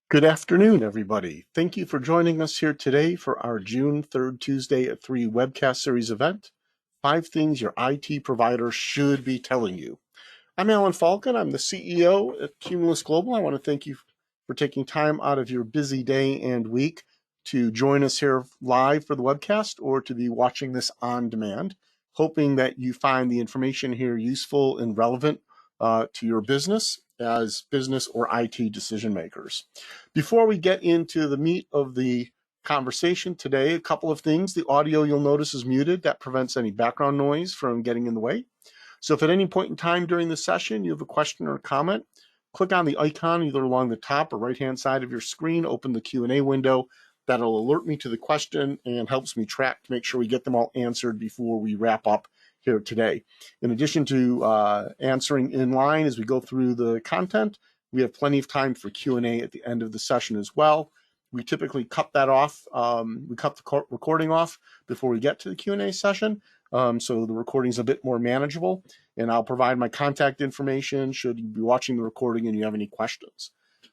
Good afternoon, everybody. Thank you for joining us here today for our June 3rd, Tuesday at 3 webcast series event, 5 Things Your IT Provider Should Be Telling You. I'm Alan Falcon. I'm the CEO at Cumulus Global. I want to thank you for taking time out of your busy day and week to join us here live for the webcast or to be watching this on demand, hoping that you find the information here useful and relevant to your business as business or IT decision makers. Before we get into the meat of the conversation today, a couple of things. The audio you'll notice is muted. That prevents any background noise from getting in the way. So if at any point in time during the session you have a question or a comment, click on the icon either along the top or right-hand side of your screen, open the Q&A window. That'll alert me to the question and helps me track to make sure we get them all answered before we wrap up here today. In addition to answering in line as we go through the content, we have plenty of time for Q&A at the end of the session as well. We typically cut that off. We cut the recording off before we get to the Q&A session. So the recording is a bit more manageable, and I'll provide my contact information should you be watching the recording and you have any questions.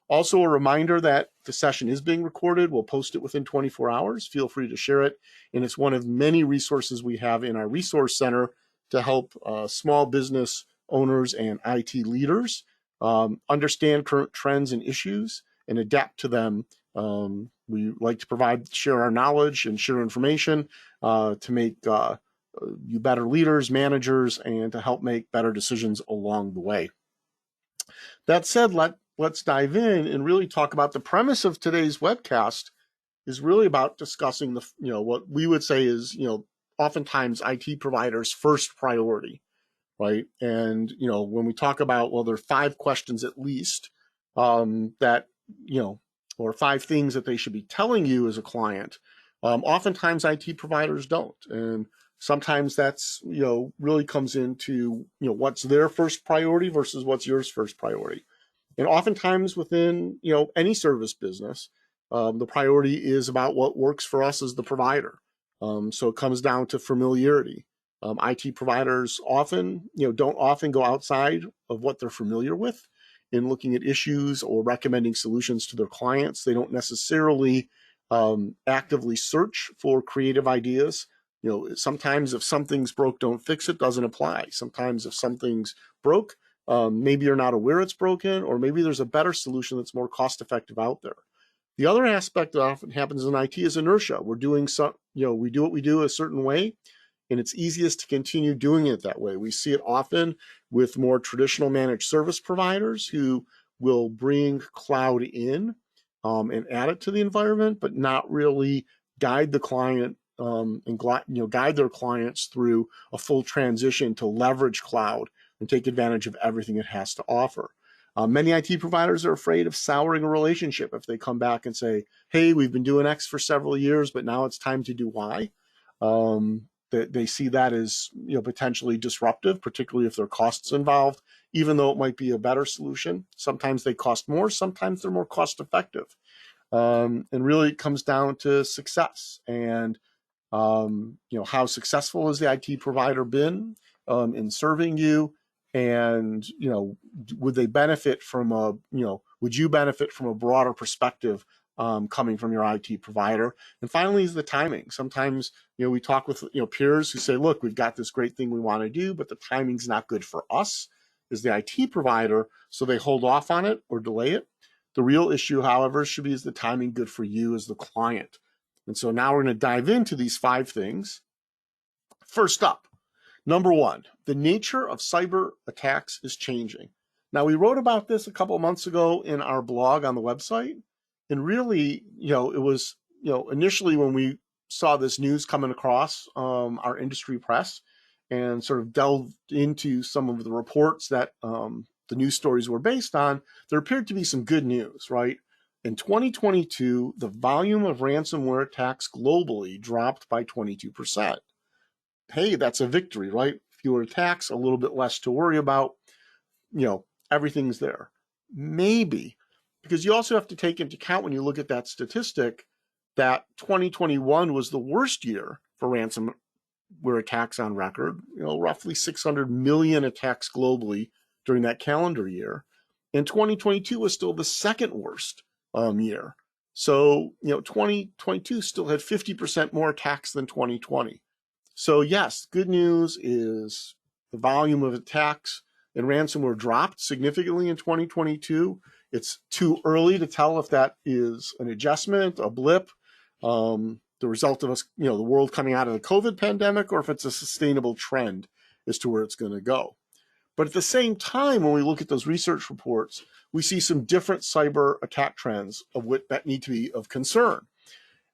Also, a reminder that the session is being recorded. We'll post it within 24 hours. Feel free to share it, and it's one of many resources we have in our resource center to help small business owners and IT leaders understand current trends and issues and adapt to them. We like to share our knowledge and share information to make you better leaders, managers, and to help make better decisions along the way. That said, let's dive in and really talk about the premise of today's webcast is really about discussing what we would say is, oftentimes IT providers' first priority, right? And, when we talk about, well, there are 5 questions at least that, or 5 things that they should be telling you as a client. Oftentimes IT providers don't. And sometimes that's, really comes into, what's their first priority versus what's yours first priority. And oftentimes within, any service business, the priority is about what works for us as the provider. So it comes down to familiarity. IT providers often, don't often go outside of what they're familiar with in looking at issues or recommending solutions to their clients. They don't necessarily actively search for creative ideas. Sometimes if something's broke, don't fix it doesn't apply. Sometimes if something's broke, maybe you're not aware it's broken, or maybe there's a better solution that's more cost effective out there. The other aspect that often happens in IT is inertia. We're doing we do what we do a certain way, and it's easiest to continue doing it that way. We see it often with more traditional managed service providers who will bring cloud in and add it to the environment, but not really guide the client and guide their clients through a full transition to leverage cloud and take advantage of everything it has to offer. Many IT providers are afraid of souring a relationship if they come back and say, hey, we've been doing X for several years, but now it's time to do Y. They see that as potentially disruptive, particularly if there are costs involved, even though it might be a better solution. Sometimes they cost more, sometimes they're more cost effective. And really it comes down to success and how successful has the IT provider been in serving you, and would they benefit from would you benefit from a broader perspective coming from your IT provider? And finally is the timing. Sometimes we talk with peers who say, look, we've got this great thing we want to do, but the timing's not good for us as the IT provider, so they hold off on it or delay it. The real issue, however, should be, is the timing good for you as the client? And so now we're going to dive into these 5 things. First up, number 1, the nature of cyber attacks is changing. Now, we wrote about this a couple of months ago in our blog on the website. And really, it was, initially when we saw this news coming across our industry press and sort of delved into some of the reports that the news stories were based on, there appeared to be some good news, right? In 2022, the volume of ransomware attacks globally dropped by 22%. Hey, that's a victory, right? Fewer attacks, a little bit less to worry about, everything's there. Maybe, because you also have to take into account when you look at that statistic that 2021 was the worst year for ransomware attacks on record, roughly 600 million attacks globally during that calendar year. And 2022 was still the second worst year. So, 2022 still had 50% more attacks than 2020. So yes, good news is the volume of attacks and ransomware dropped significantly in 2022. It's too early to tell if that is an adjustment, a blip, the result of us, the world coming out of the COVID pandemic, or if it's a sustainable trend as to where it's going to go. But at the same time, when we look at those research reports, we see some different cyber attack trends that need to be of concern.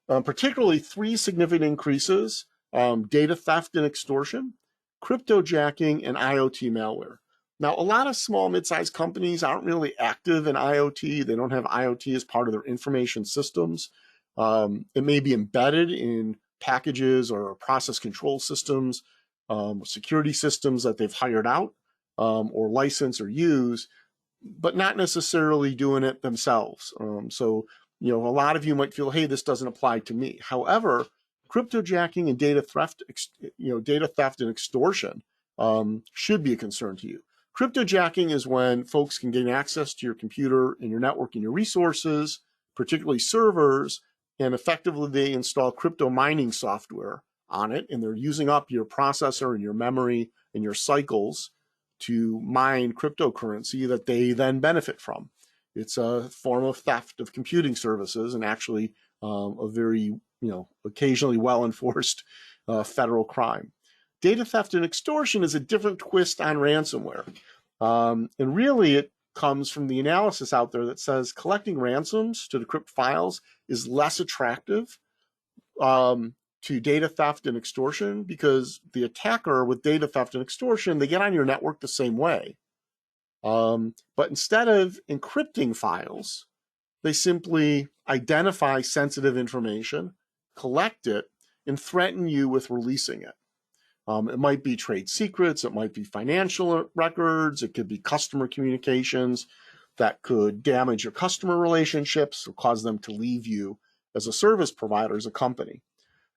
Particularly 3 significant increases: data theft and extortion, cryptojacking, and IoT malware. Now, a lot of small, mid-sized companies aren't really active in IoT. They don't have IoT as part of their information systems. It may be embedded in packages or process control systems, security systems that they've hired out or license or use, but not necessarily doing it themselves. So, a lot of you might feel, hey, this doesn't apply to me. However, cryptojacking and data theft and extortion should be a concern to you. Cryptojacking is when folks can gain access to your computer and your network and your resources, particularly servers, and effectively they install crypto mining software on it, and they're using up your processor and your memory and your cycles to mine cryptocurrency that they then benefit from. It's a form of theft of computing services, and actually a very, occasionally well-enforced federal crime. Data theft and extortion is a different twist on ransomware. And really it comes from the analysis out there that says collecting ransoms to decrypt files is less attractive to data theft and extortion, because the attacker with data theft and extortion, they get on your network the same way. But instead of encrypting files, they simply identify sensitive information, collect it, and threaten you with releasing it. It might be trade secrets, it might be financial records, it could be customer communications that could damage your customer relationships or cause them to leave you as a service provider, as a company.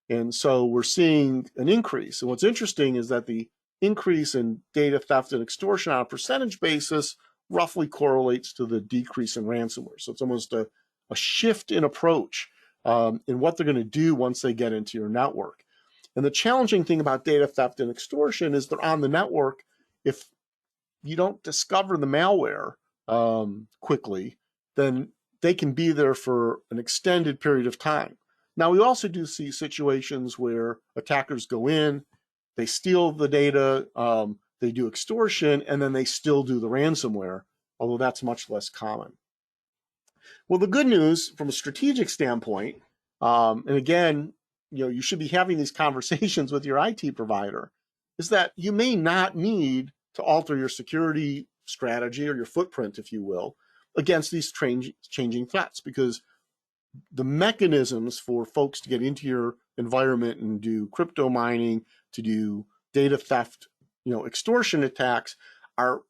And so we're seeing an increase. And what's interesting is that the increase in data theft and extortion on a percentage basis roughly correlates to the decrease in ransomware. So it's almost a shift in approach in what they're going to do once they get into your network. And the challenging thing about data theft and extortion is they're on the network. If you don't discover the malware quickly, then they can be there for an extended period of time. Now, we also do see situations where attackers go in, they steal the data, they do extortion, and then they still do the ransomware, although that's much less common. Well, the good news from a strategic standpoint, and again, you should be having these conversations with your IT provider, is that you may not need to alter your security strategy or your footprint, if you will, against these changing threats, because the mechanisms for folks to get into your environment and do crypto mining, to do data theft, extortion attacks are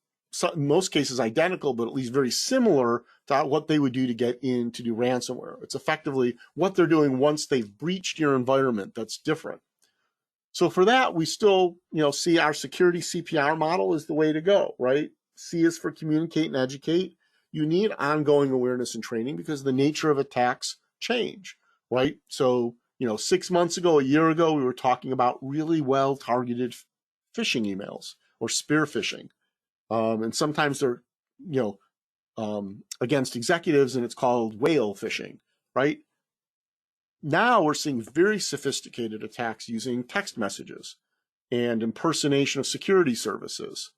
in most cases identical, but at least very similar to what they would do to get in to do ransomware. It's effectively what they're doing once they've breached your environment that's different. So for that, we still, see our security CPR model is the way to go, right? C is for communicate and educate. You need ongoing awareness and training because the nature of attacks change, right? So, 6 months ago, a year ago, we were talking about really well-targeted phishing emails or spear phishing. And sometimes they're, against executives, and it's called whale phishing, right? Now we're seeing very sophisticated attacks using text messages and impersonation of security services.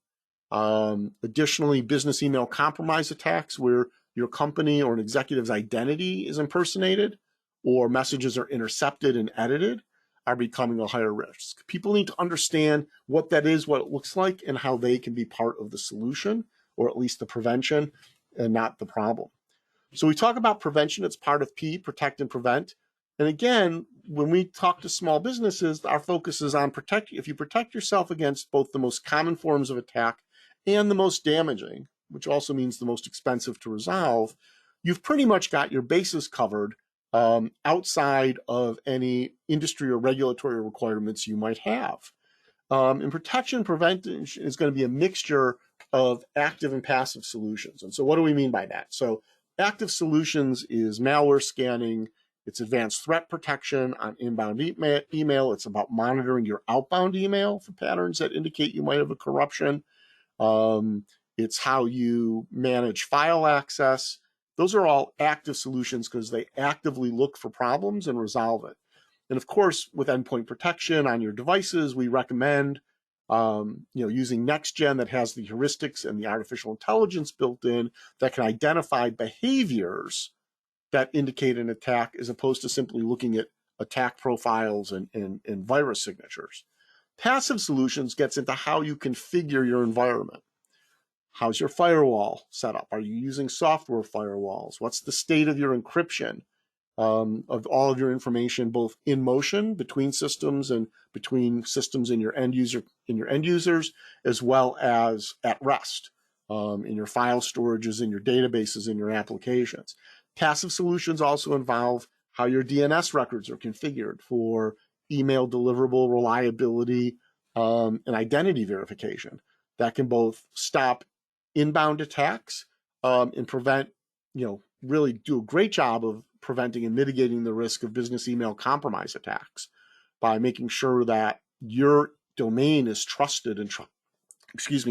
Additionally, business email compromise attacks where your company or an executive's identity is impersonated or messages are intercepted and edited are becoming a higher risk. People need to understand what that is, what it looks like, and how they can be part of the solution, or at least the prevention and not the problem. So we talk about prevention. It's part of P, protect and prevent. And again, when we talk to small businesses, our focus is on if you protect yourself against both the most common forms of attack and the most damaging, which also means the most expensive to resolve, you've pretty much got your bases covered outside of any industry or regulatory requirements you might have. And protection prevention is going to be a mixture of active and passive solutions. And so what do we mean by that? So active solutions is malware scanning. It's advanced threat protection on inbound email. It's about monitoring your outbound email for patterns that indicate you might have a corruption. It's how you manage file access. Those are all active solutions because they actively look for problems and resolve it. And of course, with endpoint protection on your devices, we recommend using next-gen that has the heuristics and the artificial intelligence built in that can identify behaviors that indicate an attack as opposed to simply looking at attack profiles and virus signatures. Passive solutions gets into how you configure your environment. How's your firewall set up? Are you using software firewalls? What's the state of your encryption of all of your information, both in motion between systems and between systems in your end users, as well as at rest in your file storages, in your databases, in your applications. Passive solutions also involve how your DNS records are configured for email deliverable reliability and identity verification. That can both stop inbound attacks and prevent, really do a great job of preventing and mitigating the risk of business email compromise attacks by making sure that your domain is trusted and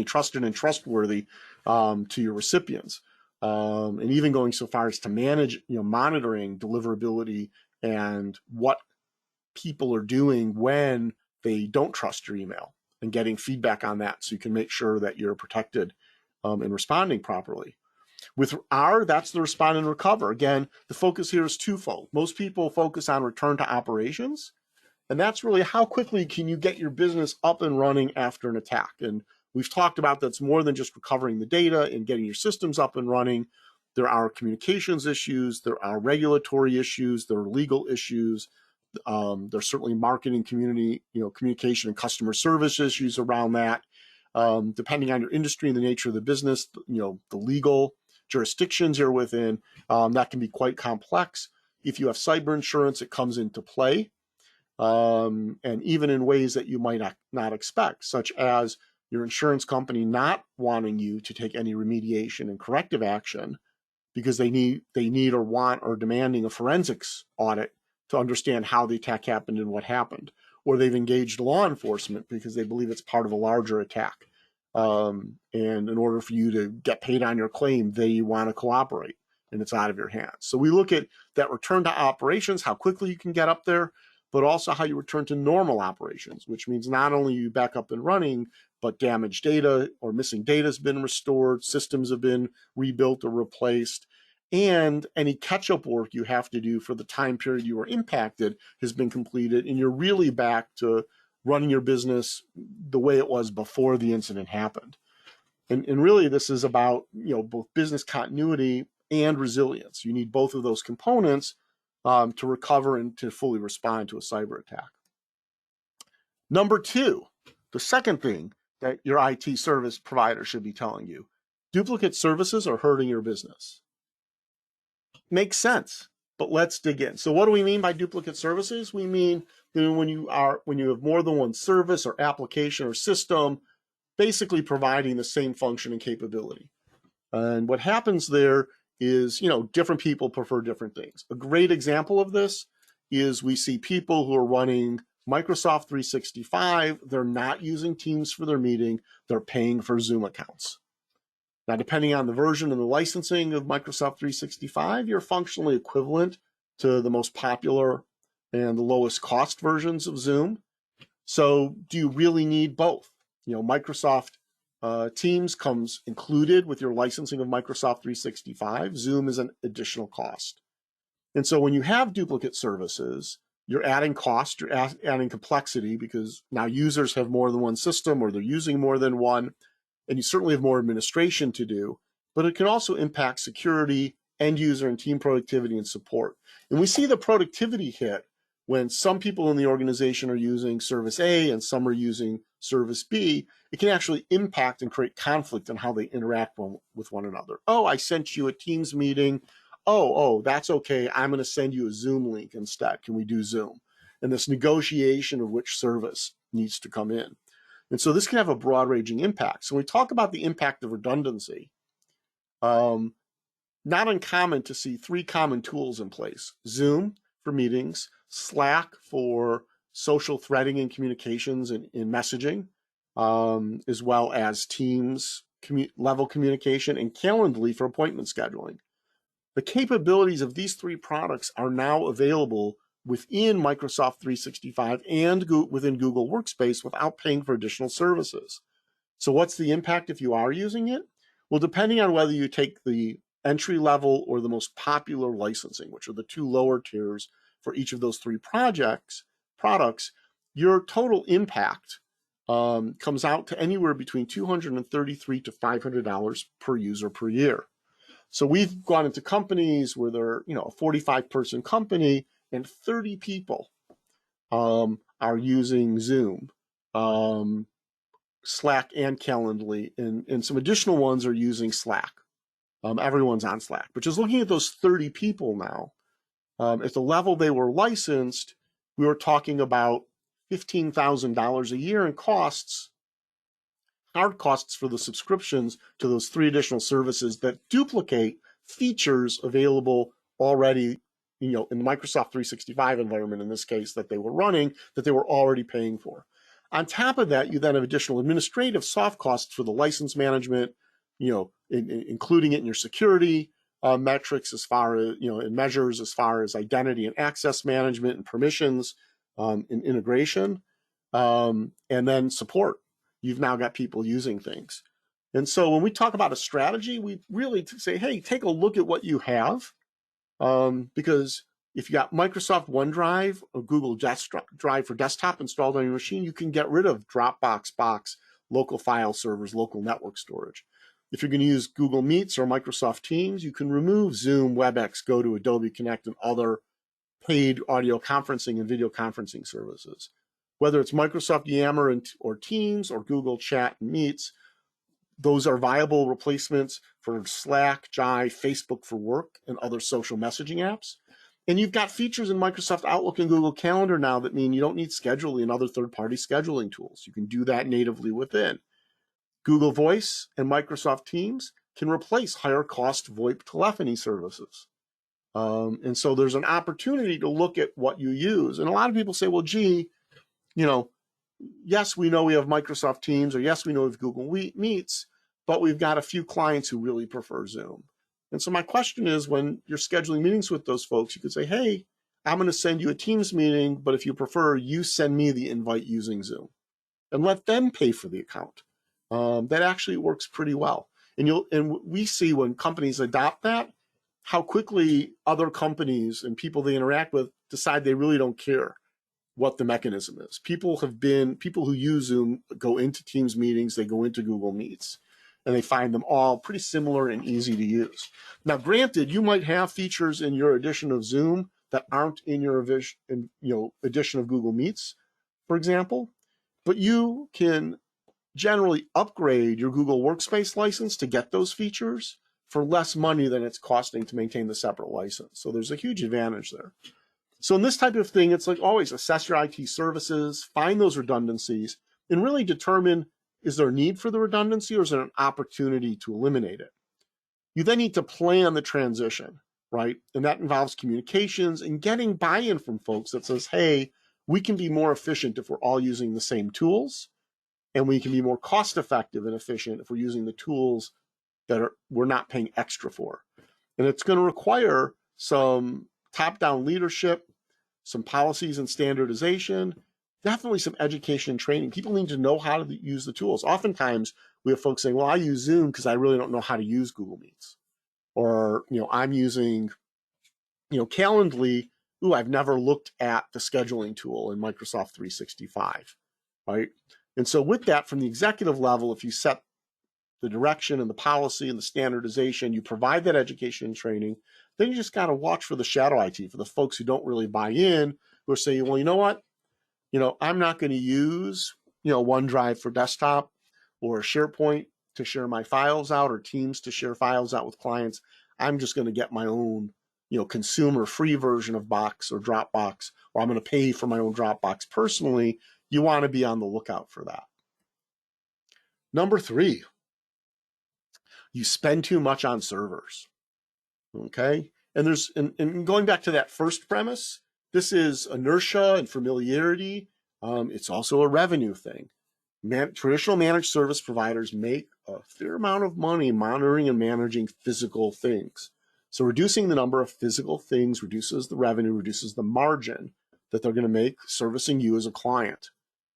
trustworthy to your recipients, and even going so far as to manage, monitoring deliverability and what people are doing when they don't trust your email and getting feedback on that, so you can make sure that you're protected and responding properly. With R, that's the respond and recover. Again, the focus here is twofold. Most people focus on return to operations, and that's really how quickly can you get your business up and running after an attack. And we've talked about that's more than just recovering the data and getting your systems up and running. There are communications issues, there are regulatory issues, there are legal issues. There's certainly marketing, communication and customer service issues around that. Depending on your industry and the nature of the business, the legal jurisdictions you're within, that can be quite complex. If you have cyber insurance, it comes into play, and even in ways that you might not expect, such as your insurance company not wanting you to take any remediation and corrective action because they need or want or demanding a forensics audit to understand how the attack happened and what happened. Or they've engaged law enforcement because they believe it's part of a larger attack. And in order for you to get paid on your claim, they want to cooperate, and it's out of your hands. So we look at that return to operations, how quickly you can get up there, but also how you return to normal operations, which means not only you back up and running, but damaged data or missing data has been restored, systems have been rebuilt or replaced, and any catch-up work you have to do for the time period you were impacted has been completed, and you're really back to running your business the way it was before the incident happened. And really, this is about both business continuity and resilience. You need both of those components to recover and to fully respond to a cyber attack. Number two, the second thing that your IT service provider should be telling you: duplicate services are hurting your business. Makes sense, but let's dig in. So what do we mean by duplicate services? We mean when you have more than one service or application or system basically providing the same function and capability. And what happens there is, different people prefer different things. A great example of this is we see people who are running Microsoft 365, they're not using Teams for their meeting, they're paying for Zoom accounts. Now, depending on the version and the licensing of Microsoft 365, you're functionally equivalent to the most popular and the lowest cost versions of Zoom. So do you really need both? Microsoft Teams comes included with your licensing of Microsoft 365. Zoom is an additional cost. And so when you have duplicate services, you're adding cost, you're adding complexity, because now users have more than one system or they're using more than one, and you certainly have more administration to do, but it can also impact security, end user and team productivity and support. And we see the productivity hit when some people in the organization are using service A and some are using service B. It can actually impact and create conflict in how they interact with one another. Oh, I sent you a Teams meeting. Oh, that's okay. I'm going to send you a Zoom link instead. Can we do Zoom? And this negotiation of which service needs to come in. And so this can have a broad-ranging impact. So when we talk about the impact of redundancy, not uncommon to see 3 common tools in place: Zoom for meetings, Slack for social threading and communications and messaging, as well as Teams level communication, and Calendly for appointment scheduling. The capabilities of these 3 products are now available within Microsoft 365 and within Google Workspace without paying for additional services. So what's the impact if you are using it? Well, depending on whether you take the entry level or the most popular licensing, which are the 2 lower tiers for each of those 3 products, your total impact comes out to anywhere between $233 to $500 per user per year. So we've gone into companies where they're, a 45-person company and 30 people are using Zoom, Slack, and Calendly, and some additional ones are using Slack. Everyone's on Slack, but just looking at those 30 people now, at the level they were licensed, we were talking about $15,000 a year in costs, hard costs for the subscriptions to those 3 additional services that duplicate features available already, in the Microsoft 365 environment, in this case, that they were running, that they were already paying for. On top of that, you then have additional administrative soft costs for the license management, including it in your security metrics as far as, and measures as far as identity and access management and permissions and integration, and then support. You've now got people using things. And so when we talk about a strategy, we really say, hey, take a look at what you have, because if you got Microsoft OneDrive or Google Drive for desktop installed on your machine, you can get rid of Dropbox, Box, local file servers, local network storage. If you're going to use Google Meets or Microsoft Teams, you can remove Zoom, WebEx, go to Adobe Connect, and other paid audio conferencing and video conferencing services. Whether it's Microsoft Yammer or Teams or Google Chat and Meets, those are viable replacements for Slack, Jive, Facebook for Work, and other social messaging apps. And you've got features in Microsoft Outlook and Google Calendar now that mean you don't need Scheduly and other third-party scheduling tools. You can do that natively within. Google Voice and Microsoft Teams can replace higher-cost VoIP telephony services. And so there's an opportunity to look at what you use. And a lot of people say, well, gee, yes, we know we have Microsoft Teams, or yes, we know we have Google Meets, but we've got a few clients who really prefer Zoom. And so my question is, when you're scheduling meetings with those folks, you could say, hey, I'm going to send you a Teams meeting, but if you prefer, you send me the invite using Zoom, and let them pay for the account. That actually works pretty well. And we see when companies adopt that, how quickly other companies and people they interact with decide they really don't care what the mechanism is. People who use Zoom go into Teams meetings, they go into Google Meets, and they find them all pretty similar and easy to use. Now, granted, you might have features in your edition of Zoom that aren't in your edition of Google Meets, for example, but you can generally upgrade your Google Workspace license to get those features for less money than it's costing to maintain the separate license. So there's a huge advantage there. So in this type of thing, it's like always assess your IT services, find those redundancies, and really determine, is there a need for the redundancy or is there an opportunity to eliminate it? You then need to plan the transition, right? And that involves communications and getting buy-in from folks that says, hey, we can be more efficient if we're all using the same tools, and we can be more cost-effective and efficient if we're using the tools that we're not paying extra for. And it's going to require some top-down leadership, some policies and standardization, definitely some education and training. People need to know how to use the tools. Oftentimes, we have folks saying, well, I use Zoom because I really don't know how to use Google Meets. Or, I'm using, Calendly. Ooh, I've never looked at the scheduling tool in Microsoft 365, right? And so with that, from the executive level, if you set the direction and the policy and the standardization, you provide that education and training, then you just got to watch for the shadow IT, for the folks who don't really buy in, who are saying, well, you know what? I'm not going to use, OneDrive for desktop or SharePoint to share my files out, or Teams to share files out with clients. I'm just going to get my own, consumer free version of Box or Dropbox, or I'm going to pay for my own Dropbox personally. You want to be on the lookout for that. Number 3, you spend too much on servers. Okay? And going back to that first premise, this is inertia and familiarity. It's also a revenue thing. Traditional managed service providers make a fair amount of money monitoring and managing physical things. So reducing the number of physical things reduces the revenue, reduces the margin that they're going to make servicing you as a client,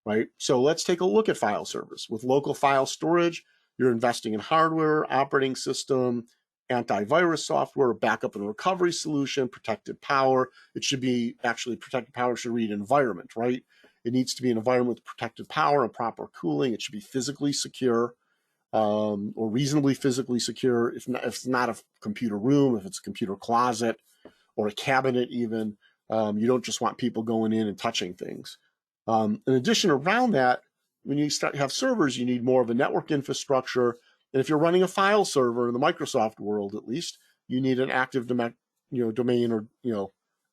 right? So let's take a look at file servers. With local file storage, you're investing in hardware, operating system, antivirus software, backup and recovery solution, protected power. It should be actually protected power should read environment, right? It needs to be an environment with protected power and proper cooling. It should be physically secure or reasonably physically secure. If it's not a computer room, if it's a computer closet or a cabinet even, you don't just want people going in and touching things. In addition, around that, when you have servers, you need more of a network infrastructure. And if you're running a file server in the Microsoft world, at least, you need an active domain or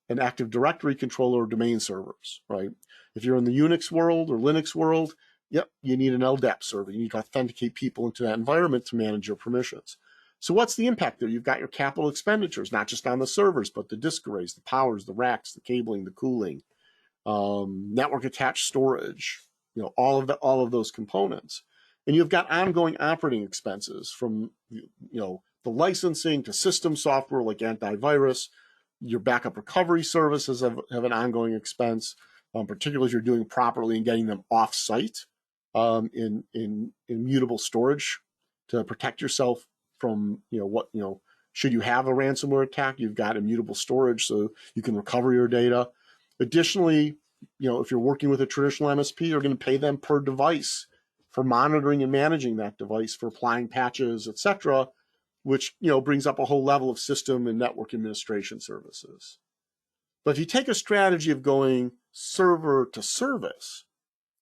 an Active Directory controller or domain servers, right? If you're in the Unix world or Linux world, yep, you need an LDAP server. You need to authenticate people into that environment to manage your permissions. So what's the impact there? You've got your capital expenditures, not just on the servers, but the disk arrays, the powers, the racks, the cabling, the cooling, network attached storage, all of those components. And you've got ongoing operating expenses from the licensing to system software like antivirus. Your backup recovery services have an ongoing expense, particularly if you're doing properly and getting them off-site in immutable storage to protect yourself from should you have a ransomware attack, you've got immutable storage so you can recover your data. Additionally, if you're working with a traditional MSP, you're going to pay them per device for monitoring and managing that device, for applying patches, etc., which brings up a whole level of system and network administration services. But if you take a strategy of going server to service,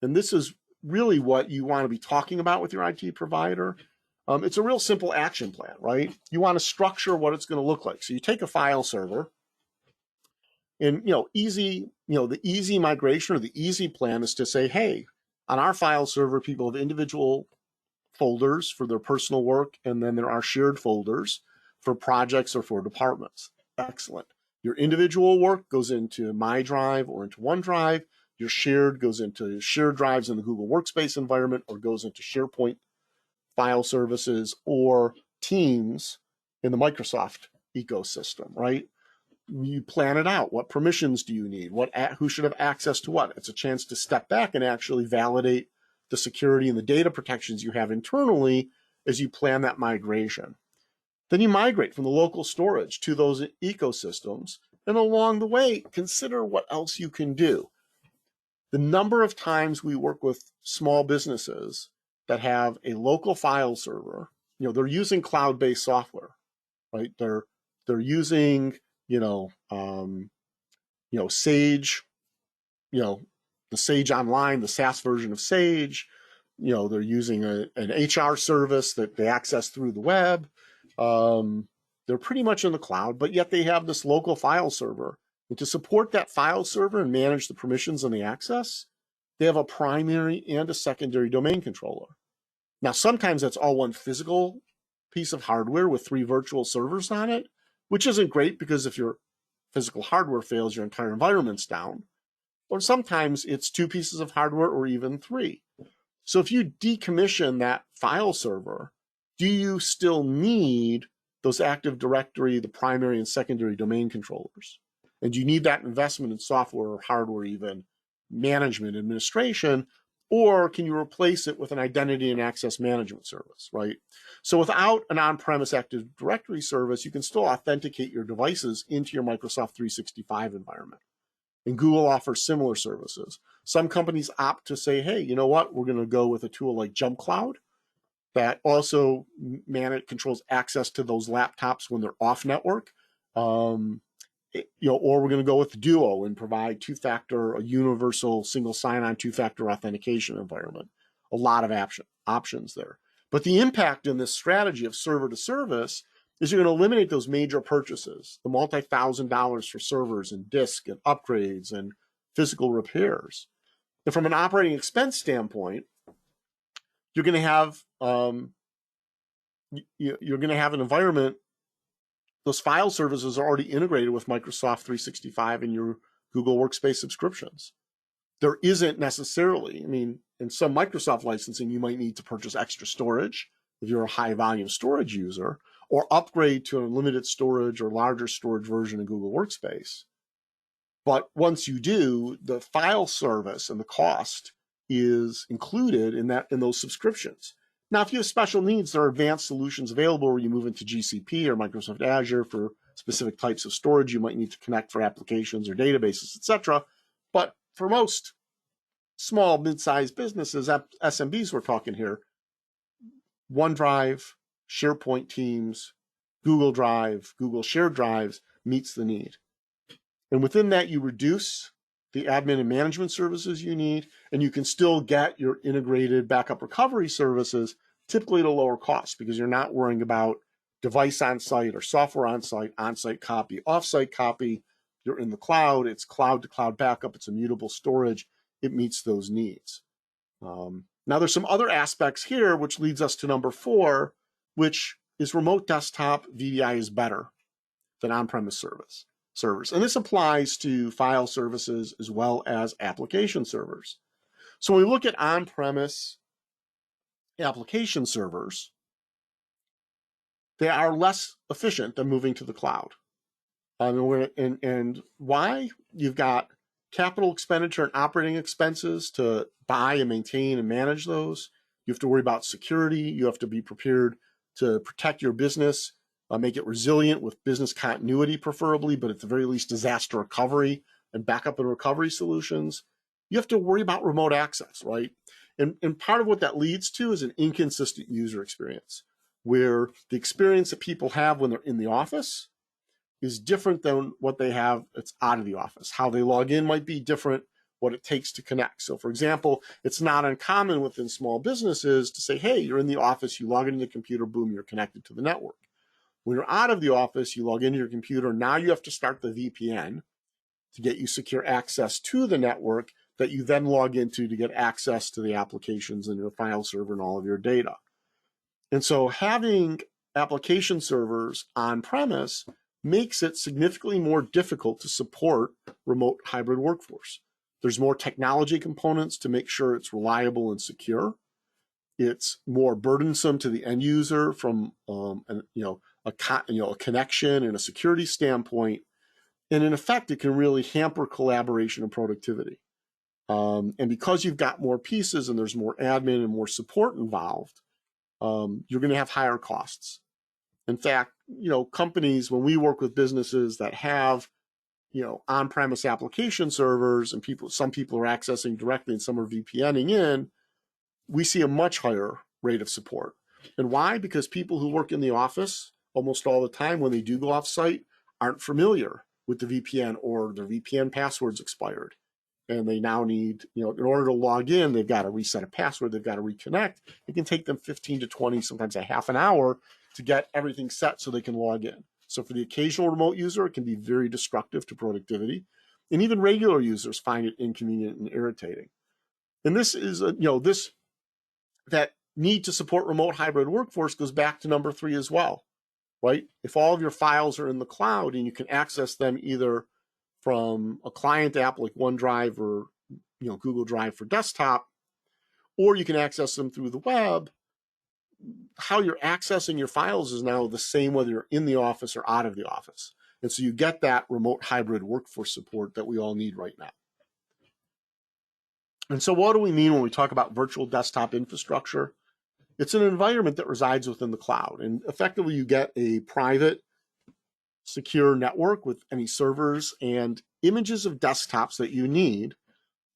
and this is really what you want to be talking about with your IT provider, it's a real simple action plan, right? You want to structure what it's going to look like. So you take a file server, and the easy migration or the easy plan is to say, hey, on our file server, people have individual folders for their personal work, and then there are shared folders for projects or for departments. Excellent. Your individual work goes into My Drive or into OneDrive. Your shared goes into shared drives in the Google Workspace environment or goes into SharePoint file services or Teams in the Microsoft ecosystem, right? You plan it out. What permissions do you need? Who should have access to what? It's a chance to step back and actually validate the security and the data protections you have internally as you plan that migration. Then you migrate from the local storage to those ecosystems, and along the way, consider what else you can do. The number of times we work with small businesses that have a local file server, they're using cloud-based software, right? They're using Sage, the Sage Online, the SaaS version of Sage. They're using an HR service that they access through the web. They're pretty much in the cloud, but yet they have this local file server. And to support that file server and manage the permissions and the access, they have a primary and a secondary domain controller. Now, sometimes that's all one physical piece of hardware with 3 virtual servers on it, which isn't great because if your physical hardware fails, your entire environment's down. Or sometimes it's 2 pieces of hardware or even 3. So if you decommission that file server, do you still need those Active Directory, the primary and secondary domain controllers? And do you need that investment in software or hardware, even management, administration, or can you replace it with an identity and access management service, right? So without an on-premise Active Directory service, you can still authenticate your devices into your Microsoft 365 environment. And Google offers similar services. Some companies opt to say, hey, you know what? We're going to go with a tool like Jump Cloud that also controls access to those laptops when they're off network. Or we're going to go with Duo and provide a universal single sign-on 2-factor authentication environment. A lot of options there. But the impact in this strategy of server to service is you're going to eliminate those major purchases, the multi-$1,000s for servers and disk and upgrades and physical repairs. And from an operating expense standpoint, you're going to have you're going to have an environment. Those file services are already integrated with Microsoft 365 and your Google Workspace subscriptions. There isn't necessarily, I mean, in some Microsoft licensing, you might need to purchase extra storage if you're a high volume storage user, or upgrade to a limited storage or larger storage version of Google Workspace. But once you do, the file service and the cost is included in those subscriptions. Now, if you have special needs, there are advanced solutions available where you move into GCP or Microsoft Azure for specific types of storage you might need to connect for applications or databases, etc. But for most small, mid-sized businesses, SMBs we're talking here, OneDrive, SharePoint Teams, Google Drive, Google Shared Drives meets the need. And within that, you reduce the admin and management services you need, and you can still get your integrated backup recovery services, typically at a lower cost, because you're not worrying about device on site or software on site copy, off-site copy. You're in the cloud. It's cloud-to-cloud backup. It's immutable storage. It meets those needs. Now, there's some other aspects here, which leads us to number 4, which is remote desktop VDI is better than on-premise servers. And this applies to file services as well as application servers. So when we look at on-premise application servers, they are less efficient than moving to the cloud. And why? You've got capital expenditure and operating expenses to buy and maintain and manage those. You have to worry about security. You have to be prepared to protect your business, make it resilient with business continuity preferably, but at the very least disaster recovery and backup and recovery solutions. You have to worry about remote access, right? And part of what that leads to is an inconsistent user experience, where the experience that people have when they're in the office is different than what they have that's out of the office. How they log in might be different, what it takes to connect. So for example, it's not uncommon within small businesses to say, hey, you're in the office, you log into the computer, boom, you're connected to the network. When you're out of the office, you log into your computer, now you have to start the VPN to get you secure access to the network that you then log into to get access to the applications and your file server and all of your data. And so having application servers on premise makes it significantly more difficult to support remote hybrid workforce. There's more technology components to make sure it's reliable and secure. It's more burdensome to the end user from a connection and a security standpoint. And in effect, it can really hamper collaboration and productivity. And because you've got more pieces and there's more admin and more support involved, you're going to have higher costs. In fact, companies, when we work with businesses that have, on-premise application servers and some people are accessing directly and some are VPNing in, we see a much higher rate of support. And why? Because people who work in the office almost all the time when they do go off-site aren't familiar with the VPN, or their VPN password's expired. And they now need, in order to log in, they've got to reset a password, they've got to reconnect. It can take them 15 to 20, sometimes a half an hour to get everything set so they can log in. So for the occasional remote user, it can be very destructive to productivity. And even regular users find it inconvenient and irritating. And this is, that need to support remote hybrid workforce goes back to number 3 as well, right? If all of your files are in the cloud and you can access them either from a client app like OneDrive or Google Drive for desktop, or you can access them through the web, how you're accessing your files is now the same whether you're in the office or out of the office. And so you get that remote hybrid workforce support that we all need right now. And so what do we mean when we talk about virtual desktop infrastructure? It's an environment that resides within the cloud. And effectively, you get a private, secure network with any servers and images of desktops that you need.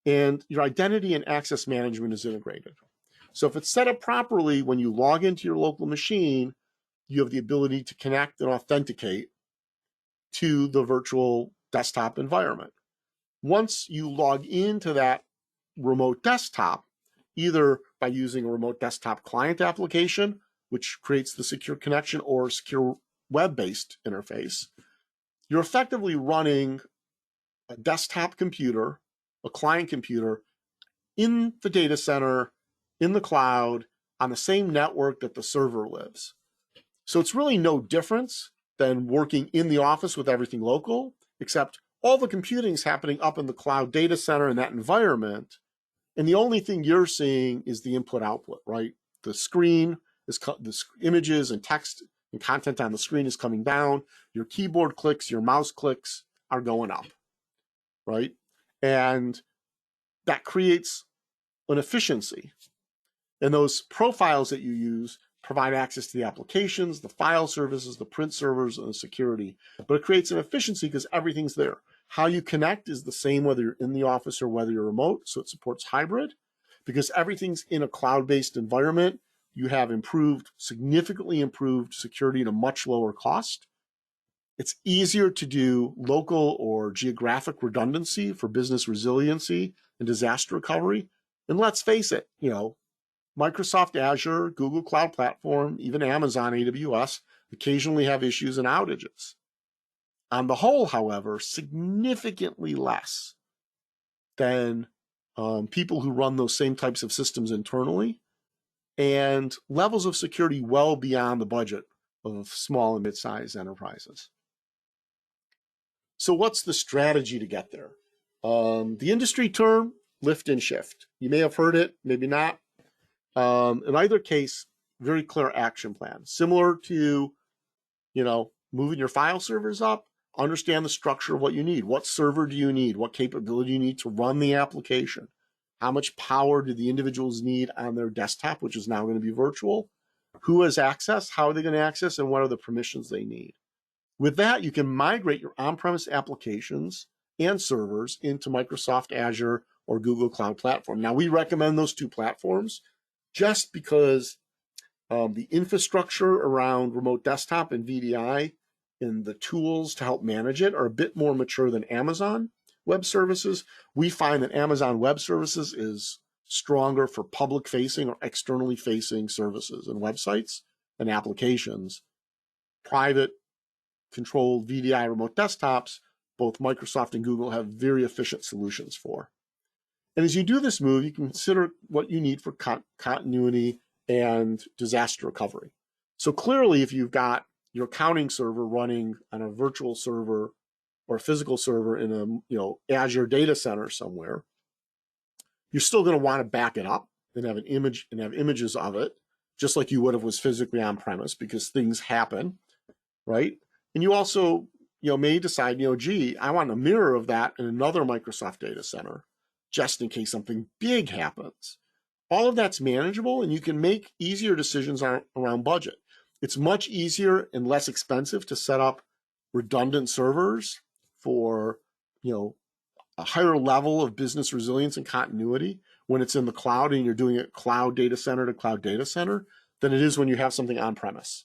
And your identity and access management is integrated. So if it's set up properly, when you log into your local machine, you have the ability to connect and authenticate to the virtual desktop environment. Once you log into that remote desktop, either by using a remote desktop client application, which creates the secure connection, or secure web-based interface, you're effectively running a desktop computer, a client computer, in the data center, in the cloud, on the same network that the server lives. So it's really no difference than working in the office with everything local, except all the computing is happening up in the cloud data center in that environment. And the only thing you're seeing is the input output, right? The screen is the images and text and content on the screen is coming down. Your keyboard clicks, your mouse clicks are going up, right? And that creates an efficiency. And those profiles that you use provide access to the applications, the file services, the print servers, and the security. But it creates an efficiency because everything's there. How you connect is the same whether you're in the office or whether you're remote, so it supports hybrid. Because everything's in a cloud-based environment, you have significantly improved security at a much lower cost. It's easier to do local or geographic redundancy for business resiliency and disaster recovery. And let's face it, Microsoft Azure, Google Cloud Platform, even Amazon AWS occasionally have issues and outages. On the whole, however, significantly less than people who run those same types of systems internally, and levels of security well beyond the budget of small and mid-sized enterprises. So what's the strategy to get there? The industry term, lift and shift. You may have heard it, maybe not. In either case, very clear action plan. Similar to, moving your file servers up, understand the structure of what you need. What server do you need? What capability do you need to run the application? How much power do the individuals need on their desktop, which is now going to be virtual? Who has access? How are they going to access? And what are the permissions they need? With that, you can migrate your on-premise applications and servers into Microsoft Azure or Google Cloud Platform. Now, we recommend those two platforms just because the infrastructure around remote desktop and VDI and the tools to help manage it are a bit more mature than Amazon Web Services. We find that Amazon Web Services is stronger for public-facing or externally facing services and websites and applications. Private controlled VDI remote desktops, both Microsoft and Google have very efficient solutions for. And as you do this move, you can consider what you need for continuity and disaster recovery. So clearly, if you've got your accounting server running on a virtual server or a physical server in a Azure data center somewhere, you're still going to want to back it up and have an image and have images of it, just like you would have was physically on premise, because things happen, right? And you also, may decide, gee, I want a mirror of that in another Microsoft data center, just in case something big happens. All of that's manageable, and you can make easier decisions around budget. It's much easier and less expensive to set up redundant servers for, a higher level of business resilience and continuity when it's in the cloud and you're doing it cloud data center to cloud data center than it is when you have something on premise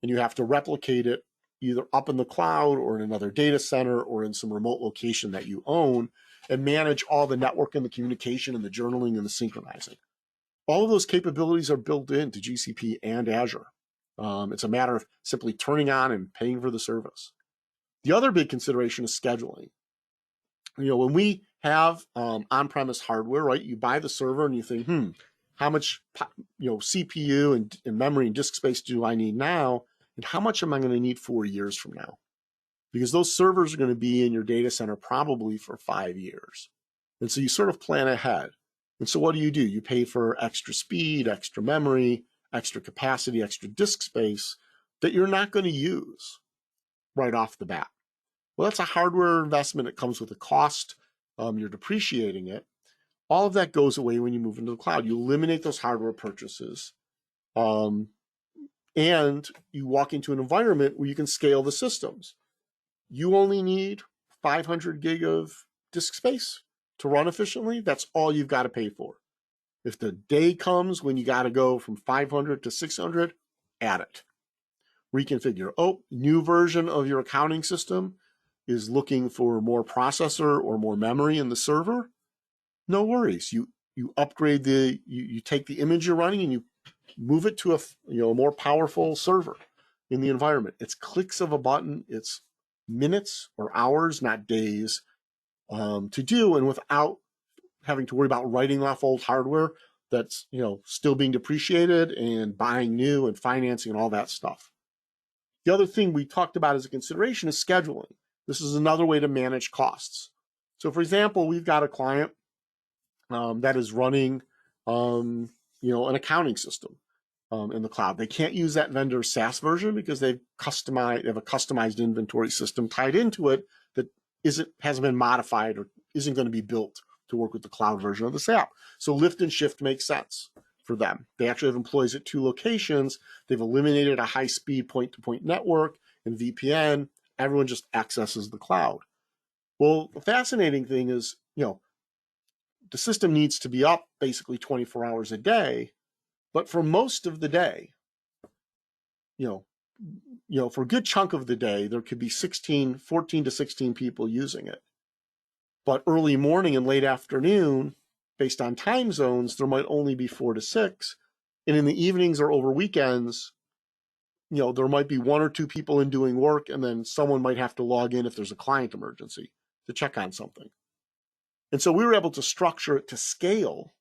and you have to replicate it either up in the cloud or in another data center or in some remote location that you own and manage all the network and the communication and the journaling and the synchronizing. All of those capabilities are built into GCP and Azure. It's a matter of simply turning on and paying for the service. The other big consideration is scheduling. When we have on-premise hardware, right, you buy the server and you think, how much CPU and memory and disk space do I need now? And how much am I going to need 4 years from now? Because those servers are going to be in your data center probably for 5 years. And so you sort of plan ahead. And so what do? You pay for extra speed, extra memory, extra capacity, extra disk space that you're not going to use right off the bat. Well, that's a hardware investment. It comes with a cost. You're depreciating it. All of that goes away when you move into the cloud. You eliminate those hardware purchases. And you walk into an environment where you can scale the systems. You only need 500 gig of disk space to run efficiently. That's all you've got to pay for. If the day comes when you got to go from 500 to 600, add it. Reconfigure. New version of your accounting system is looking for more processor or more memory in the server. No worries. You upgrade you take the image you're running and you move it to a more powerful server in the environment. It's clicks of a button. It's minutes or hours, not days, to do, and without having to worry about writing off old hardware. that's, still being depreciated and buying new and financing and all that stuff. The other thing we talked about as a consideration is scheduling. This is another way to manage costs. So for example, we've got a client that is running, an accounting system in the cloud. They can't use that vendor's SaaS version because they have a customized inventory system tied into it that hasn't been modified or isn't going to be built to work with the cloud version of this app. So lift and shift makes sense for them. They actually have employees at 2 locations. They've eliminated a high-speed point-to-point network and VPN. Everyone just accesses the cloud. Well, the fascinating thing is, the system needs to be up basically 24 hours a day, but for most of the day, for a good chunk of the day, there could be 14 to 16 people using it. But early morning and late afternoon, based on time zones, there might only be 4 to 6. And in the evenings or over weekends, there might be 1 or 2 people in doing work, and then someone might have to log in if there's a client emergency to check on something. And so we were able to structure it to scale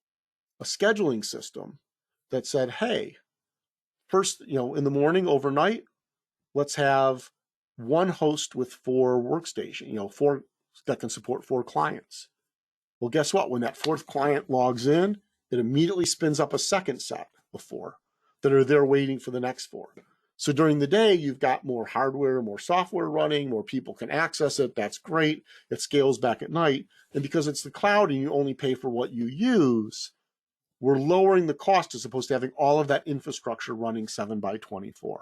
a scheduling system that said, hey, first, in the morning, overnight, let's have 1 host with 4 workstations, 4 that can support 4 clients. Well, guess what? When that 4th client logs in, it immediately spins up a second set of 4 that are there waiting for the next 4. So during the day, you've got more hardware, more software running, more people can access it. That's great. It scales back at night. And because it's the cloud and you only pay for what you use, we're lowering the cost as opposed to having all of that infrastructure running 7/24.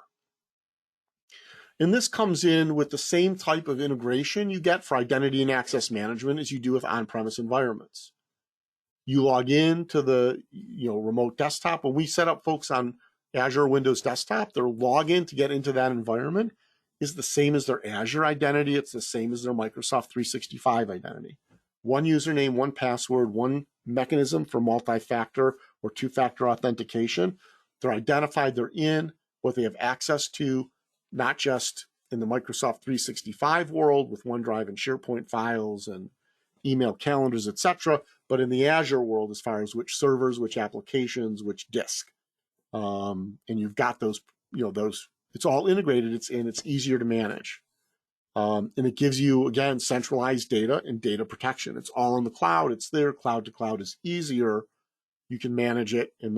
And this comes in with the same type of integration you get for identity and access management as you do with on-premise environments. You log in to the remote desktop. When we set up folks on Azure Windows Desktop, their login to get into that environment is the same as their Azure identity. It's the same as their Microsoft 365 identity. 1 username, 1 password, 1 mechanism for multi-factor or 2-factor authentication. They're identified, they're in, what they have access to, not just in the Microsoft 365 world with OneDrive and SharePoint files and email calendars, etc., but in the Azure world as far as which servers, which applications, which disk. And you've got those, it's all integrated, it's easier to manage. And it gives you, again, centralized data and data protection. It's all in the cloud. It's there. Cloud to cloud is easier. You can manage it and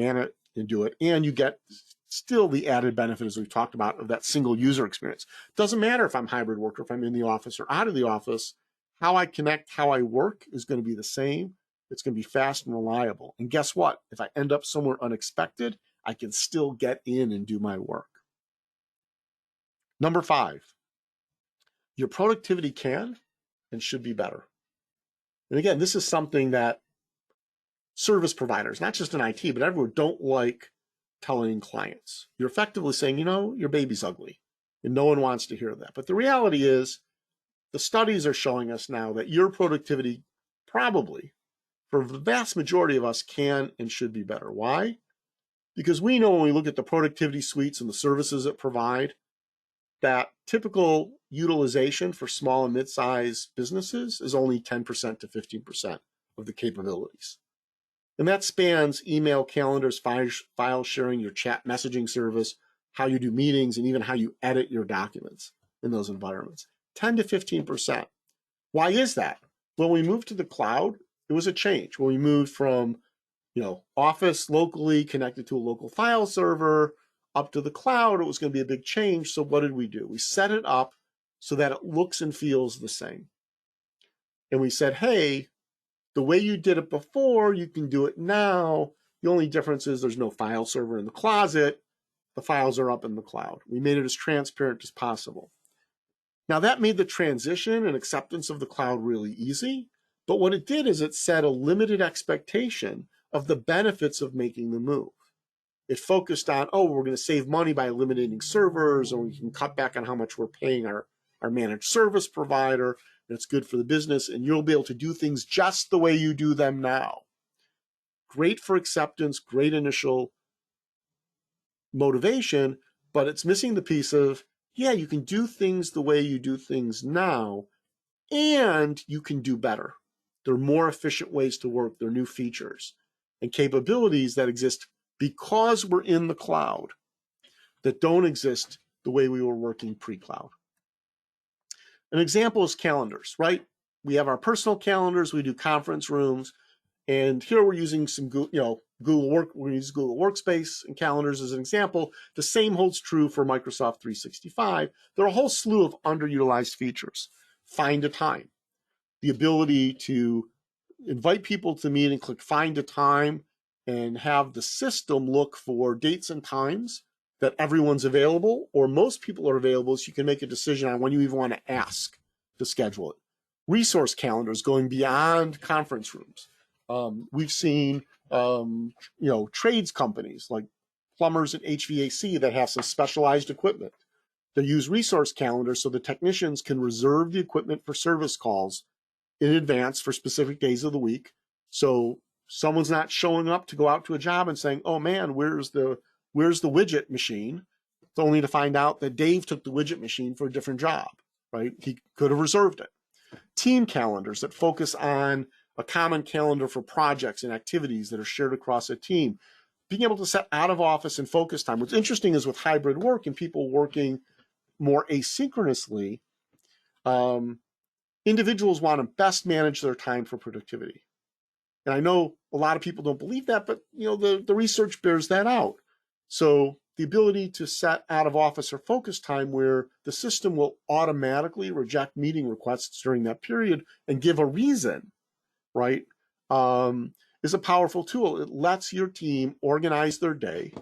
do it. And you get still the added benefit, as we've talked about, of that single user experience. It doesn't matter if I'm hybrid worker, if I'm in the office or out of the office, how I connect, how I work is going to be the same. It's going to be fast and reliable. And guess what? If I end up somewhere unexpected, I can still get in and do my work. Number 5, your productivity can and should be better. And again, this is something that service providers, not just in IT, but everyone, don't like telling clients. You're effectively saying, your baby's ugly, and no one wants to hear that. But the reality is, the studies are showing us now that your productivity probably, for the vast majority of us, can and should be better. Why? Because we know when we look at the productivity suites and the services it provide, that typical utilization for small and mid-sized businesses is only 10% to 15% of the capabilities. And that spans email, calendars, file sharing, your chat messaging service, how you do meetings, and even how you edit your documents in those environments. 10 to 15%. Why is that? When we moved to the cloud, it was a change. When we moved from Office locally connected to a local file server up to the cloud, it was going to be a big change. So what did we do? We set it up so that it looks and feels the same. And we said, hey, the way you did it before, you can do it now. The only difference is there's no file server in the closet. The files are up in the cloud. We made it as transparent as possible. Now that made the transition and acceptance of the cloud really easy. But what it did is it set a limited expectation of the benefits of making the move. It focused on, we're going to save money by eliminating servers, or we can cut back on how much we're paying our managed service provider, and it's good for the business, and you'll be able to do things just the way you do them now. Great for acceptance, great initial motivation, but it's missing the piece of, you can do things the way you do things now, and you can do better. There are more efficient ways to work. There are new features. and capabilities that exist because we're in the cloud that don't exist the way we were working pre-cloud. An example is calendars, right? We have our personal calendars, we do conference rooms, and here we're using some Google we're using Google Workspace and calendars as an example. The same holds true for Microsoft 365. There are a whole slew of underutilized features. Find a time, the ability to invite people to meet and click find a time and have the system look for dates and times that everyone's available or most people are available, so you can make a decision on when you even want to ask to schedule it. Resource calendars going beyond conference rooms. We've seen trades companies like plumbers and HVAC that have some specialized equipment. They use resource calendars so the technicians can reserve the equipment for service calls in advance for specific days of the week. So someone's not showing up to go out to a job and saying, oh man, where's the widget machine? It's only to find out that Dave took the widget machine for a different job, right? He could have reserved it. Team calendars that focus on a common calendar for projects and activities that are shared across a team. Being able to set out of office and focus time. What's interesting is with hybrid work and people working more asynchronously, individuals want to best manage their time for productivity. And I know a lot of people don't believe that, but the research bears that out. So the ability to set out of office or focus time where the system will automatically reject meeting requests during that period and give a reason, right, is a powerful tool. It lets your team organize their day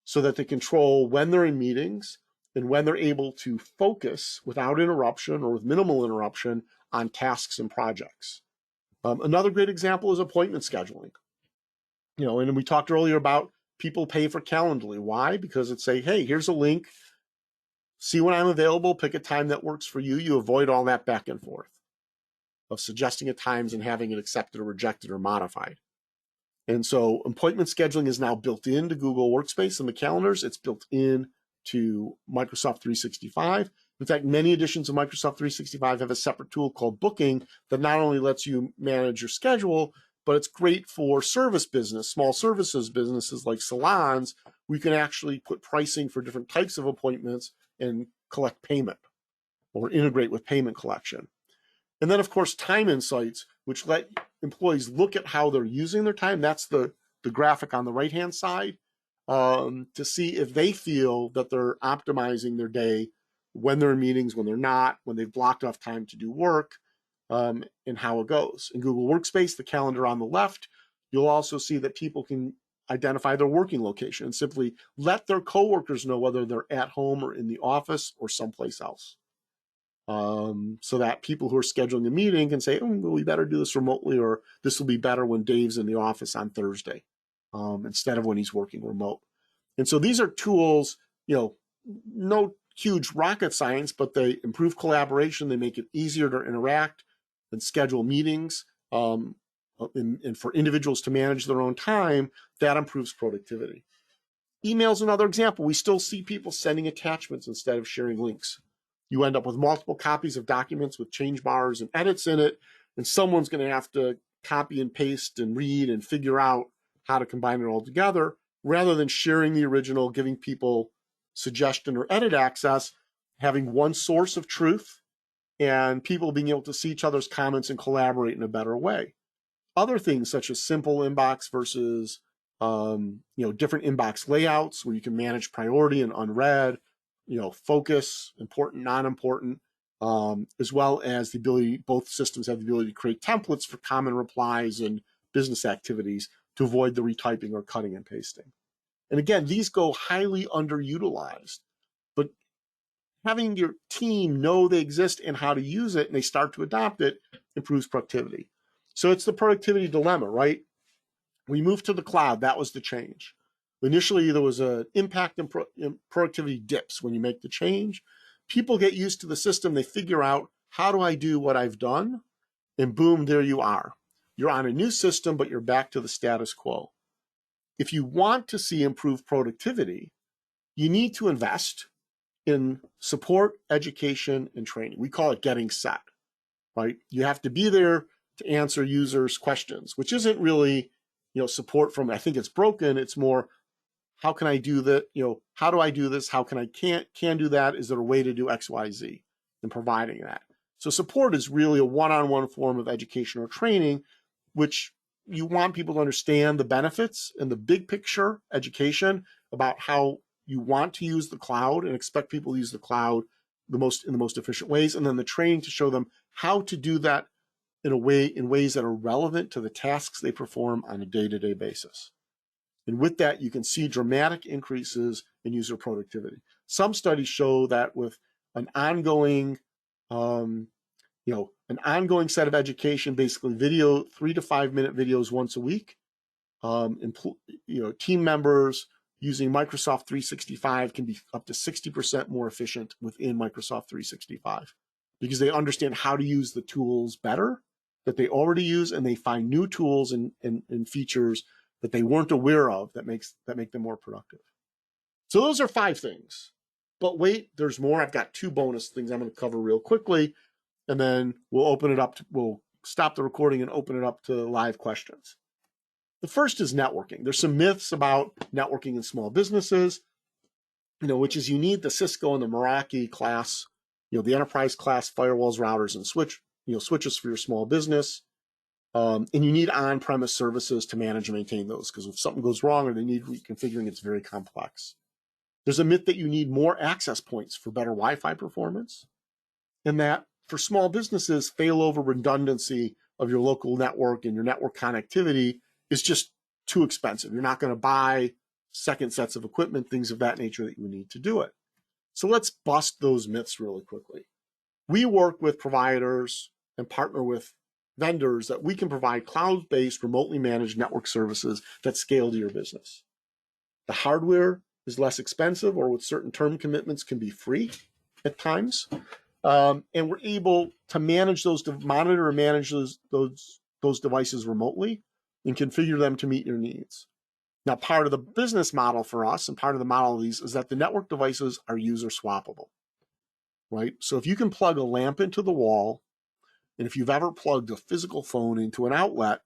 so that they control when they're in meetings and when they're able to focus without interruption or with minimal interruption on tasks and projects. Another great example is appointment scheduling. And we talked earlier about people pay for Calendly. Why? Because it's hey, here's a link. See when I'm available, pick a time that works for you. You avoid all that back and forth of suggesting at times and having it accepted or rejected or modified. And so appointment scheduling is now built into Google Workspace and the calendars. It's built into Microsoft 365. In fact, many editions of Microsoft 365 have a separate tool called Booking that not only lets you manage your schedule, but it's great for service business, small services businesses like salons. We can actually put pricing for different types of appointments and collect payment or integrate with payment collection. And then, of course, time insights, which let employees look at how they're using their time. That's the graphic on the right-hand side, to see if they feel that they're optimizing their day when they're in meetings, when they're not, when they've blocked off time to do work, and how it goes. In Google Workspace, the calendar on the left, you'll also see that people can identify their working location and simply let their coworkers know whether they're at home or in the office or someplace else. So that people who are scheduling a meeting can say, well, we better do this remotely, or this will be better when Dave's in the office on Thursday, instead of when he's working remote. And so these are tools, no huge rocket science, but they improve collaboration. They make it easier to interact and schedule meetings, and for individuals to manage their own time. That improves productivity. Email's another example. We still see people sending attachments instead of sharing links. You end up with multiple copies of documents with change bars and edits in it, and someone's going to have to copy and paste and read and figure out how to combine it all together, rather than sharing the original, giving people suggestion or edit access, having one source of truth, and people being able to see each other's comments and collaborate in a better way. Other things such as simple inbox versus different inbox layouts where you can manage priority and unread, focus, important, non-important, as well as the ability, both systems have the ability to create templates for common replies and business activities to avoid the retyping or cutting and pasting. And again, these go highly underutilized, but having your team know they exist and how to use it and they start to adopt it improves productivity. So it's the productivity dilemma, right? We moved to the cloud. That was the change. Initially, there was an impact in productivity dips when you make the change. People get used to the system. They figure out, how do I do what I've done? And boom, there you are. You're on a new system, but you're back to the status quo. If you want to see improved productivity, you need to invest in support, education, and training. We call it getting set, right? You have to be there to answer users' questions, which isn't really support from, I think it's broken. It's more, how can I do that? How do I do this? How can I can do that? Is there a way to do X, Y, Z? And providing that. So support is really a one-on-one form of education or training, which you want people to understand the benefits and the big picture education about how you want to use the cloud and expect people to use the cloud in the most efficient ways. And then the training to show them how to do that in ways that are relevant to the tasks they perform on a day-to-day basis. And with that, you can see dramatic increases in user productivity. Some studies show that with an ongoing, an ongoing set of education, basically 3 to 5 minute videos once a week, team members using Microsoft 365 can be up to 60% more efficient within Microsoft 365 because they understand how to use the tools better that they already use, and they find new tools and features that they weren't aware of that make them more productive. So those are 5 things. But wait, there's more. I've got 2 bonus things I'm going to cover real quickly, and then we'll open it up. We'll stop the recording and open it up to live questions. The first is networking. There's some myths about networking in small businesses, which is you need the Cisco and the Meraki class, the enterprise class firewalls, routers, and switches for your small business. And you need on-premise services to manage and maintain those, because if something goes wrong or they need reconfiguring, it's very complex. There's a myth that you need more access points for better Wi-Fi performance, and that for small businesses, failover redundancy of your local network and your network connectivity is just too expensive. You're not going to buy second sets of equipment, things of that nature that you need to do it. So let's bust those myths really quickly. We work with providers and partner with vendors that we can provide cloud-based, remotely managed network services that scale to your business. The hardware is less expensive, or with certain term commitments can be free at times. And we're able to monitor and manage those devices remotely and configure them to meet your needs. Now, part of the business model for us and part of the model of these is that the network devices are user swappable, right? So if you can plug a lamp into the wall, and if you've ever plugged a physical phone into an outlet,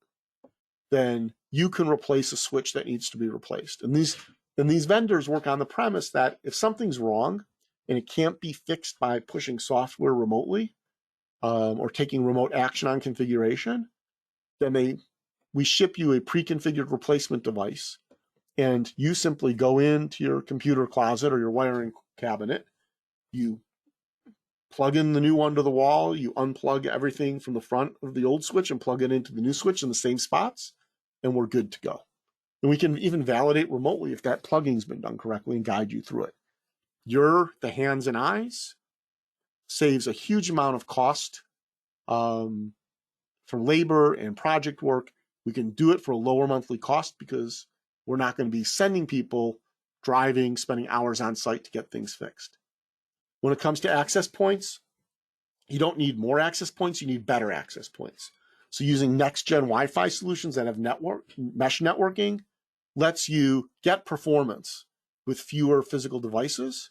then you can replace a switch that needs to be replaced. And these vendors work on the premise that if something's wrong and it can't be fixed by pushing software remotely or taking remote action on configuration, then we ship you a pre-configured replacement device, and you simply go into your computer closet or your wiring cabinet, you plug in the new one to the wall, you unplug everything from the front of the old switch and plug it into the new switch in the same spots, and we're good to go. And we can even validate remotely if that plugging's been done correctly and guide you through it. The hands and eyes, saves a huge amount of cost from labor and project work. We can do it for a lower monthly cost because we're not going to be sending people driving, spending hours on site to get things fixed. When it comes to access points, you don't need more access points, you need better access points. So using next-gen Wi-Fi solutions that have mesh networking lets you get performance with fewer physical devices,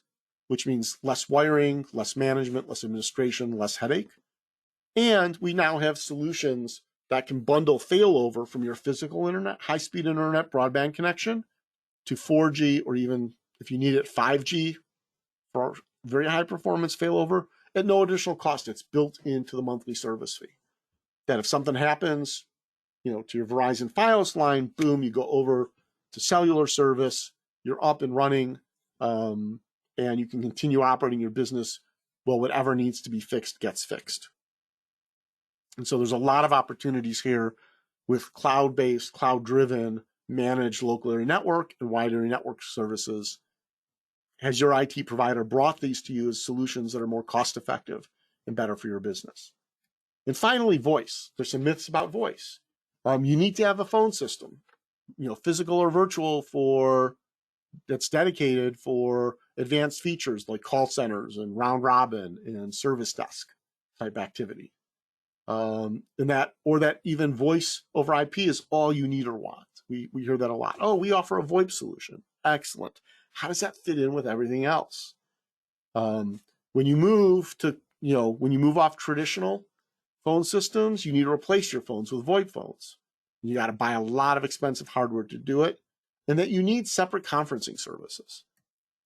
which means less wiring, less management, less administration, less headache. And we now have solutions that can bundle failover from your physical internet, high-speed internet broadband connection to 4G, or even if you need it, 5G for very high performance failover at no additional cost. It's built into the monthly service fee. That if something happens, to your Verizon Fios line, boom, you go over to cellular service, you're up and running, and you can continue operating your business. Well, whatever needs to be fixed gets fixed. And so there's a lot of opportunities here with cloud-based, cloud-driven, managed local area network and wide area network services. Has your IT provider brought these to you as solutions that are more cost-effective and better for your business? And finally, voice. There's some myths about voice. You need to have a phone system, physical or virtual, that's dedicated for advanced features like call centers and round robin and service desk type activity. That even voice over IP is all you need or want. We hear that a lot. Oh, we offer a VoIP solution. Excellent. How does that fit in with everything else? When you move off traditional phone systems, you need to replace your phones with VoIP phones. You got to buy a lot of expensive hardware to do it, and that you need separate conferencing services.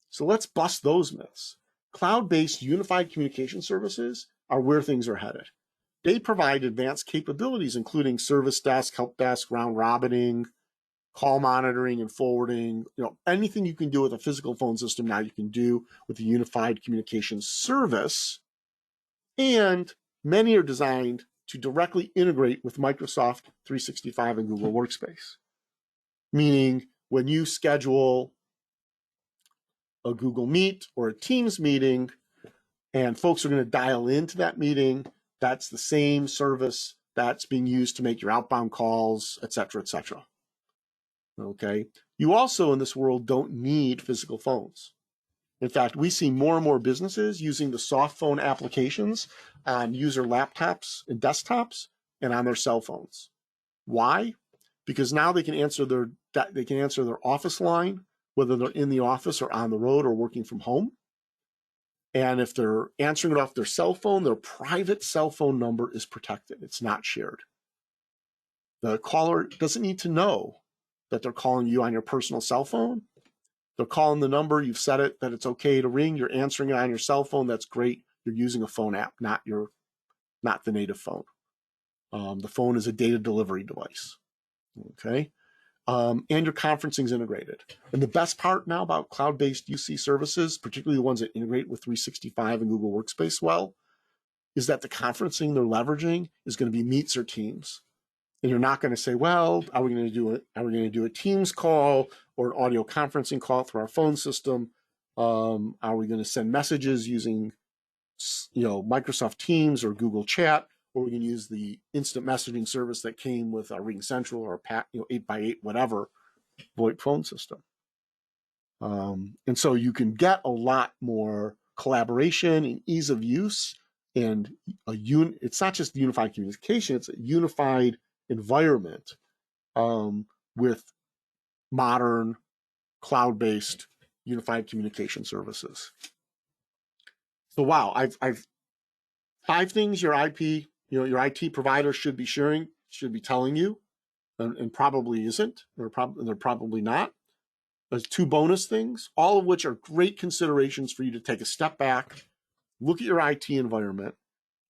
So let's bust those myths. Cloud-based unified communication services are where things are headed. They provide advanced capabilities, including service desk, help desk, round robining, call monitoring and forwarding. Anything you can do with a physical phone system now you can do with a unified communication service. And many are designed to directly integrate with Microsoft 365 and Google Workspace. Meaning when you schedule a Google Meet or a Teams meeting and folks are going to dial into that meeting, that's the same service that's being used to make your outbound calls, et cetera, et cetera. Okay. You also in this world don't need physical phones. In fact, we see more and more businesses using the soft phone applications on user laptops and desktops and on their cell phones. Why? Because now they can answer their office line, whether they're in the office or on the road or working from home. And if they're answering it off their cell phone, their private cell phone number is protected. It's not shared. The caller doesn't need to know that they're calling you on your personal cell phone. They're calling the number, you've set it that it's okay to ring, you're answering it on your cell phone, that's great. You're using a phone app, not the native phone. The phone is a data delivery device, okay? And your conferencing is integrated. And the best part now about cloud-based UC services, particularly the ones that integrate with 365 and Google Workspace well, is that the conferencing they're leveraging is going to be Meets or Teams. And you're not going to say, well, are we going to do a Teams call or an audio conferencing call through our phone system? Are we going to send messages using, Microsoft Teams or Google Chat? Or we can use the instant messaging service that came with our Ring Central or 8x8, whatever, VoIP phone system. And so you can get a lot more collaboration and ease of use, and it's not just unified communication, it's a unified environment with modern cloud-based unified communication services. So wow, I've 5 things your IT provider should be sharing, should be telling you, and probably isn't, or they're probably not. There's 2 bonus things, all of which are great considerations for you to take a step back, look at your IT environment,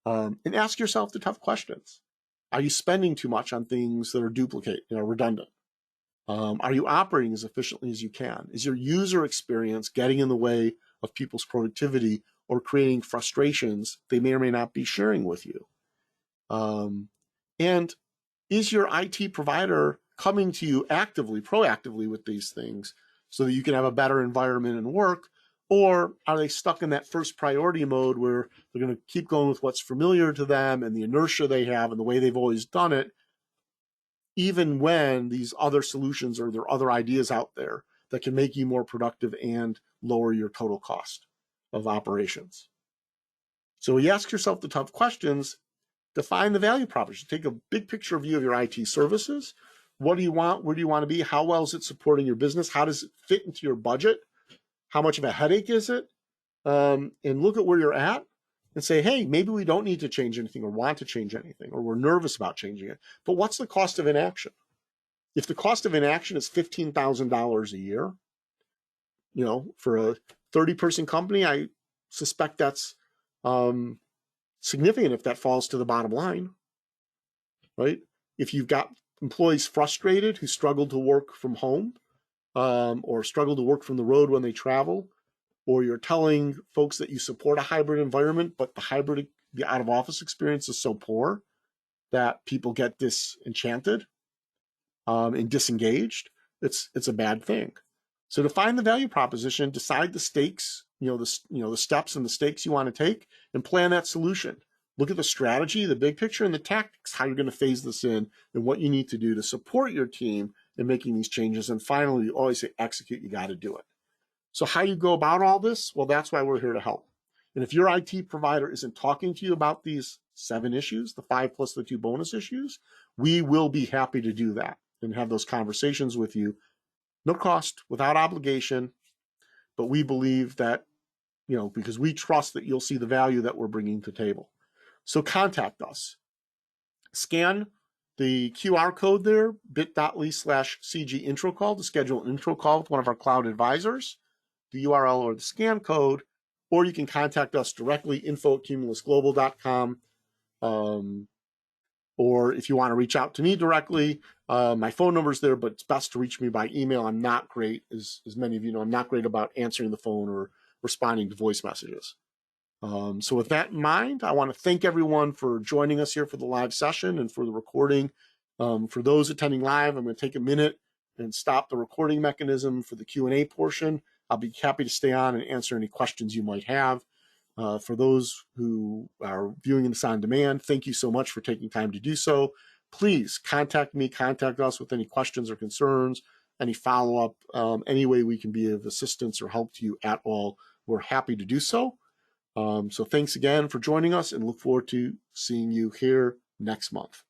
and ask yourself the tough questions. Are you spending too much on things that are redundant? Are you operating as efficiently as you can? Is your user experience getting in the way of people's productivity or creating frustrations they may or may not be sharing with you? And is your IT provider coming to you proactively with these things so that you can have a better environment and work? Or are they stuck in that first priority mode where they're going to keep going with what's familiar to them and the inertia they have and the way they've always done it, even when these other solutions or there are other ideas out there that can make you more productive and lower your total cost of operations? So you ask yourself the tough questions, define the value proposition, take a big picture view of your IT services. What do you want? Where do you want to be? How well is it supporting your business? How does it fit into your budget? How much of a headache is it? And look at where you're at and say, hey, maybe we don't need to change anything or want to change anything, or we're nervous about changing it. But what's the cost of inaction? If the cost of inaction is $15,000 a year, for a 30-person company, I suspect that's significant if that falls to the bottom line, right? If you've got employees frustrated who struggle to work from home or struggle to work from the road when they travel, or you're telling folks that you support a hybrid environment, but the out-of-office experience is so poor that people get disenchanted and disengaged, it's a bad thing. So define the value proposition, decide the stakes, the steps and the stakes you want to take, and plan that solution. Look at the strategy, the big picture, and the tactics, how you're going to phase this in, and what you need to do to support your team in making these changes. And finally, you always say execute, you got to do it. So how you go about all this? Well, that's why we're here to help. And if your IT provider isn't talking to you about these 7 issues, the 5 plus the 2 bonus issues, we will be happy to do that and have those conversations with you. No cost, without obligation, but we believe that, because we trust that you'll see the value that we're bringing to the table. So contact us. Scan the QR code there, bit.ly/CG intro call to schedule an intro call with one of our cloud advisors, the URL or the scan code, or you can contact us directly, info@cumulusglobal.com. Or if you want to reach out to me directly, my phone number is there, but it's best to reach me by email. I'm not great, as many of you know, I'm not great about answering the phone or responding to voice messages. So with that in mind, I want to thank everyone for joining us here for the live session and for the recording. For those attending live, I'm going to take a minute and stop the recording mechanism for the Q&A portion. I'll be happy to stay on and answer any questions you might have. For those who are viewing this on demand, thank you so much for taking time to do so. Please contact me, contact us with any questions or concerns, any follow-up, any way we can be of assistance or help to you at all. We're happy to do so. So thanks again for joining us and look forward to seeing you here next month.